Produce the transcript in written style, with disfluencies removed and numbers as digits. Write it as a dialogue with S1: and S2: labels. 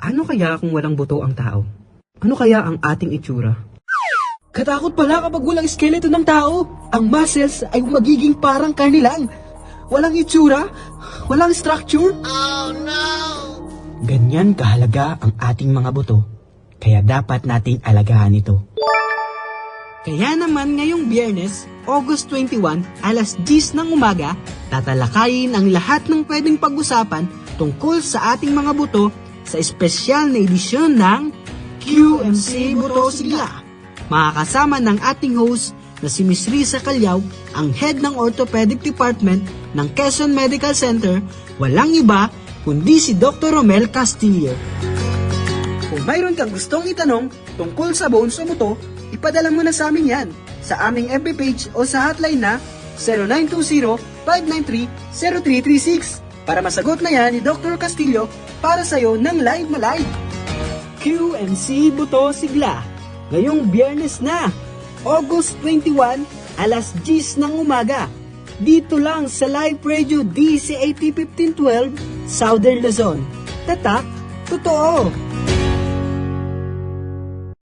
S1: Ano kaya kung walang buto ang tao? Ano kaya ang ating itsura? Katakot pala kapag walang skeleton ng tao. Ang muscles ay magiging parang karne lang. Walang itsura, walang structure. Oh no! Ganyan kahalaga ang ating mga buto. Kaya dapat nating alagaan ito. Kaya naman ngayong Biyernes, August 21, alas 10 ng umaga, tatalakayin ang lahat ng pwedeng pag-usapan tungkol sa ating mga buto sa espesyal na edisyon ng QMC Buto Sigla. Makakasama ng ating host na si Ms. Risa Calyaw, ang head ng Orthopedic Department ng Quezon Medical Center, walang iba kundi si Dr. Romel Castillo. Kung mayroon kang gustong itanong tungkol sa bones o buto, ipadala mo na sa amin yan sa aming FB page o sa hotline na 0920-593-0336 para masagot na yan ni Dr. Castillo para sa'yo ng live na live. QMC Buto Sigla, ngayong Biyernes na, August 21, alas 10 ng umaga. Dito lang sa Live Radio DCAT 1512, Southern Luzon. Tatak, totoo!